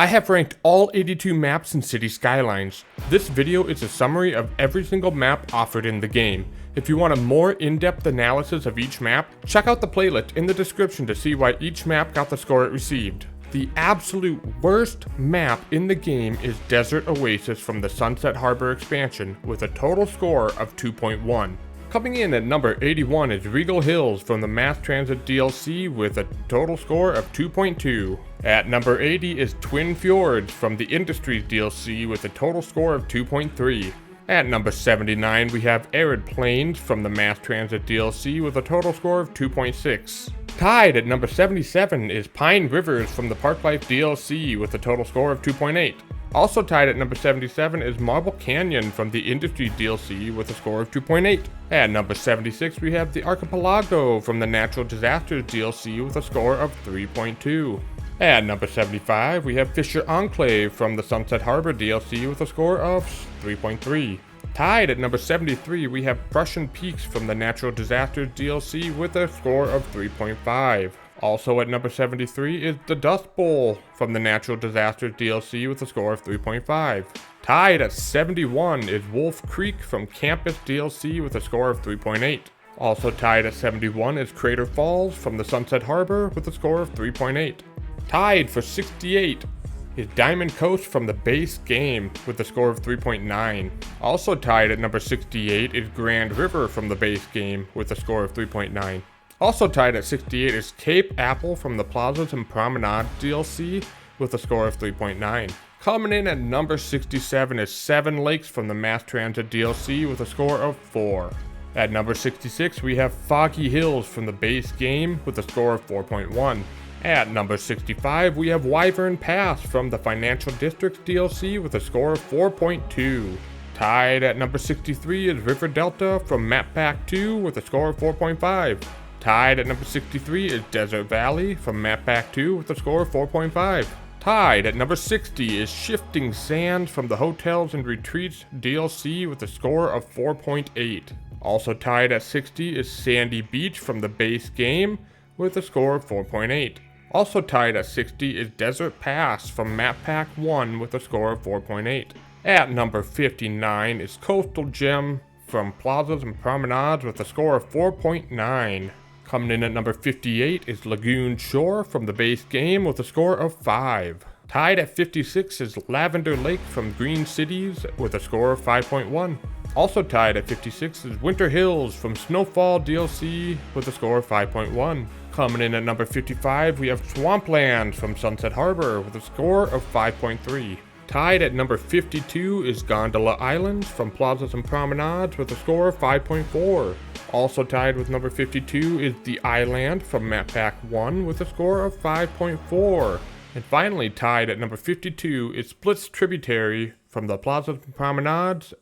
I have ranked all 82 maps in Cities Skylines. This video is a summary of every single map offered in the game. If you want a more in-depth analysis of each map, check out the playlist in the description to see why each map got the score it received. The absolute worst map in the game is Desert Oasis from the Sunset Harbor expansion with a total score of 2.1. Coming in at number 81 is Regal Hills from the Mass Transit DLC with a total score of 2.2. At number 80 is Twin Fjords from the Industries DLC with a total score of 2.3. At number 79 we have Arid Plains from the Mass Transit DLC with a total score of 2.6. Tied at number 77 is Pine Rivers from the Parklife DLC with a total score of 2.8. Also tied at number 77 is Marble Canyon from the Industry DLC with a score of 2.8. At number 76 we have the Archipelago from the Natural Disasters DLC with a score of 3.2. At number 75 we have Fisher Enclave from the Sunset Harbor DLC with a score of 3.3. Tied at number 73 we have Prussian Peaks from the Natural Disasters DLC with a score of 3.5. Also at number 73 is the Dust Bowl from the Natural Disasters DLC with a score of 3.5. Tied at 71 is Wolf Creek from Campus DLC with a score of 3.8. Also tied at 71 is Crater Falls from the Sunset Harbor with a score of 3.8. Tied for 68 is Diamond Coast from the base game with a score of 3.9. Also tied at number 68 is Grand River from the base game with a score of 3.9. Also tied at 68 is Cape Apple from the Plazas and Promenade DLC with a score of 3.9. Coming in at number 67 is Seven Lakes from the Mass Transit DLC with a score of 4. At number 66 we have Foggy Hills from the base game with a score of 4.1. At number 65 we have Wyvern Pass from the Financial Districts DLC with a score of 4.2. Tied at number 63 is River Delta from Map Pack 2 with a score of 4.5. Tied at number 63 is Desert Valley from Map Pack 2 with a score of 4.5. Tied at number 60 is Shifting Sands from the Hotels and Retreats DLC with a score of 4.8. Also tied at 60 is Sandy Beach from the base game with a score of 4.8. Also tied at 60 is Desert Pass from Map Pack 1 with a score of 4.8. At number 59 is Coastal Gem from Plazas and Promenades with a score of 4.9. Coming in at number 58 is Lagoon Shore from the base game with a score of 5. Tied at 56 is Lavender Lake from Green Cities with a score of 5.1. Also tied at 56 is Winter Hills from Snowfall DLC with a score of 5.1. Coming in at number 55 we have Swampland from Sunset Harbor with a score of 5.3. Tied at number 52 is Gondola Islands from Plazas and Promenades with a score of 5.4. Also tied with number 52 is The Island from Map Pack 1 with a score of 5.4. And finally tied at number 52 is Splits Tributary from the Plazas and Promenades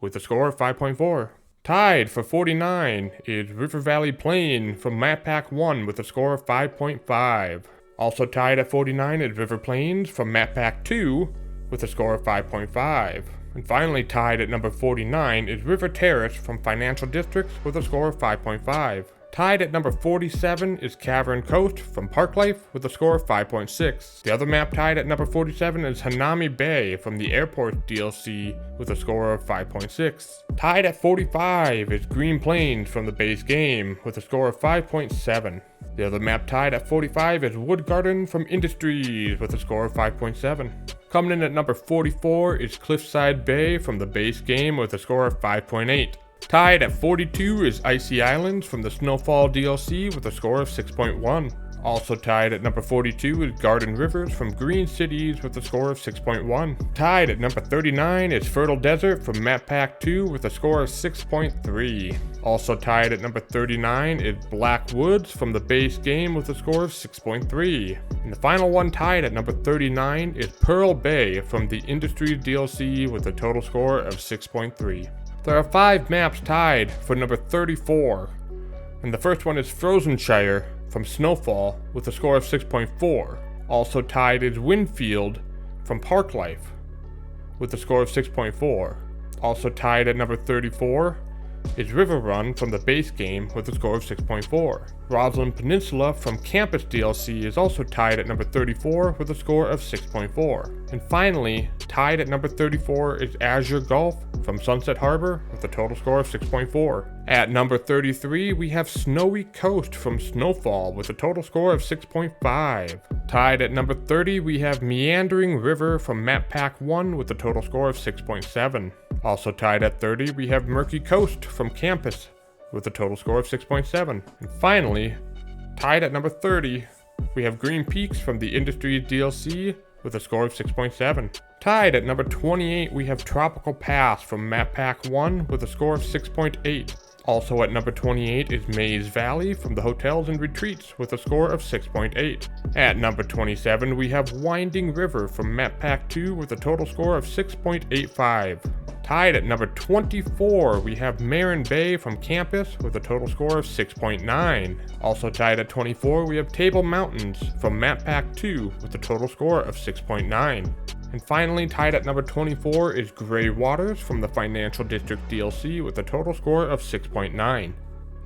with a score of 5.4. Tied for 49 is River Valley Plain from Map Pack 1 with a score of 5.5. Also tied at 49 is River Plains from Map Pack 2 with a score of 5.5. And finally tied at number 49 is River Terrace from Financial Districts with a score of 5.5. Tied at number 47 is Cavern Coast from Parklife with a score of 5.6. The other map tied at number 47 is Hanami Bay from the Airport DLC with a score of 5.6. Tied at 45 is Green Plains from the base game with a score of 5.7. The other map tied at 45 is Wood Garden from Industries with a score of 5.7. Coming in at number 44 is Cliffside Bay from the base game with a score of 5.8. Tied at 42 is Icy Islands from the Snowfall DLC with a score of 6.1. Also tied at number 42 is Garden Rivers from Green Cities with a score of 6.1. Tied at number 39 is Fertile Desert from Map Pack 2 with a score of 6.3. Also tied at number 39 is Black Woods from the base game with a score of 6.3. And the final one tied at number 39 is Pearl Bay from the Industries DLC with a total score of 6.3. There are 5 maps tied for number 34, and the first one is Frozenshire from Snowfall with a score of 6.4. Also tied is Winfield from Parklife with a score of 6.4. Also tied at number 34 is River Run from the base game with a score of 6.4. Roslyn Peninsula from Campus DLC is also tied at number 34 with a score of 6.4. And finally, tied at number 34 is Azure Gulf from Sunset Harbor with a total score of 6.4. At number 33, we have Snowy Coast from Snowfall with a total score of 6.5. Tied at number 30, we have Meandering River from Map Pack 1 with a total score of 6.7. Also tied at 30, we have Murky Coast from Campus with a total score of 6.7. And finally, tied at number 30, we have Green Peaks from the Industries DLC with a score of 6.7. Tied at number 28, we have Tropical Pass from Map Pack 1 with a score of 6.8. Also at number 28 is Maze Valley from the Hotels and Retreats with a score of 6.8. At number 27, we have Winding River from Map Pack 2 with a total score of 6.85. Tied at number 24, we have Marin Bay from Campus with a total score of 6.9. Also tied at 24, we have Table Mountains from Map Pack 2 with a total score of 6.9. And finally, tied at number 24 is Grey Waters from the Financial District DLC with a total score of 6.9.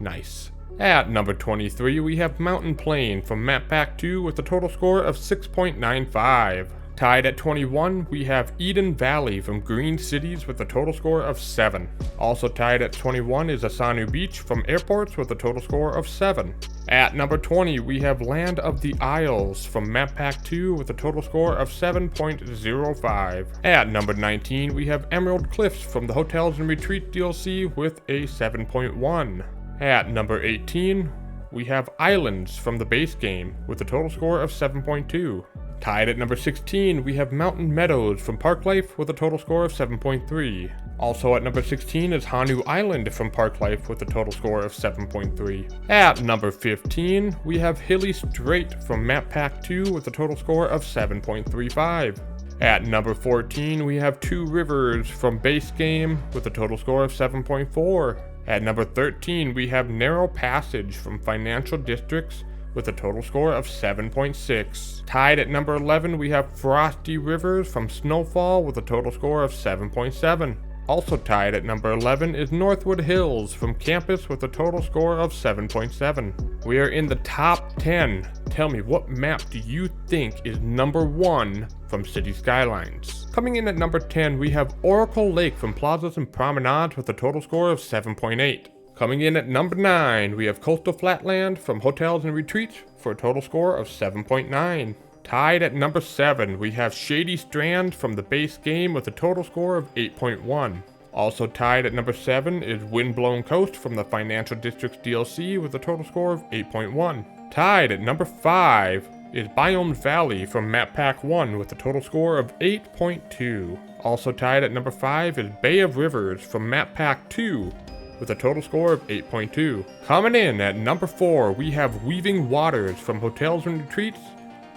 Nice. At number 23, we have Mountain Plain from Map Pack 2 with a total score of 6.95. Tied at 21, we have Eden Valley from Green Cities with a total score of 7. Also tied at 21 is Asanu Beach from Airports with a total score of 7. At number 20, we have Land of the Isles from Map Pack 2 with a total score of 7.05. At number 19, we have Emerald Cliffs from the Hotels and Retreat DLC with a 7.1. At number 18, we have Islands from the base game with a total score of 7.2. Tied at number 16, we have Mountain Meadows from Park Life with a total score of 7.3. Also at number 16 is Hanu Island from Park Life with a total score of 7.3. At number 15, we have Hilly Strait from Map Pack 2 with a total score of 7.35. At number 14, we have Two Rivers from base game with a total score of 7.4. At number 13, we have Narrow Passage from Financial Districts with a total score of 7.6. Tied at number 11, we have Frosty Rivers from Snowfall with a total score of 7.7. Also tied at number 11 is Northwood Hills from Campus with a total score of 7.7. We are in the top 10. Tell me, what map do you think is number 1 from Cities Skylines? Coming in at number 10, we have Oracle Lake from Plazas and Promenades with a total score of 7.8. Coming in at number 9, we have Coastal Flatland from Hotels and Retreats for a total score of 7.9. Tied at number 7, we have Shady Strand from the base game with a total score of 8.1. Also tied at number 7 is Windblown Coast from the Financial Districts DLC with a total score of 8.1. Tied at number 5 is Biome Valley from Map Pack 1 with a total score of 8.2. Also tied at number 5 is Bay of Rivers from Map Pack 2 with a total score of 8.2. Coming in at number 4, we have Weaving Waters from Hotels and Retreats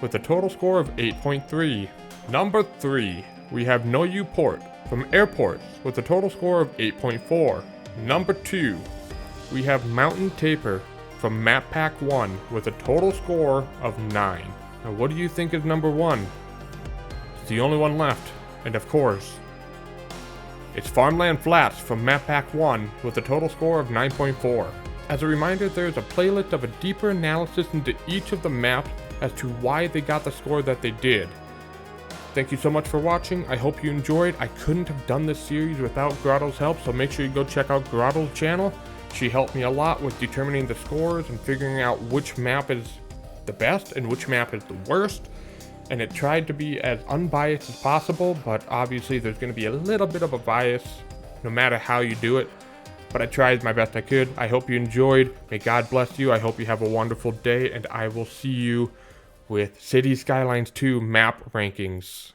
with a total score of 8.3. Number 3, we have Noyu Port from Airports with a total score of 8.4. Number 2, we have Mountain Taper from Map Pack 1 with a total score of 9. Now what do you think is number 1? It's the only one left, and of course, it's Farmland Flats from Map Pack 1 with a total score of 9.4. As a reminder, there is a playlist of a deeper analysis into each of the maps as to why they got the score that they did. Thank you so much for watching. I hope you enjoyed. I couldn't have done this series without Grahtles' help, so make sure you go check out Grahtles' channel. She helped me a lot with determining the scores and figuring out which map is the best and which map is the worst. And it tried to be as unbiased as possible, but obviously there's going to be a little bit of a bias no matter how you do it. But I tried my best I could. I hope you enjoyed. May God bless you. I hope you have a wonderful day, and I will see you with Cities Skylines 2 map rankings.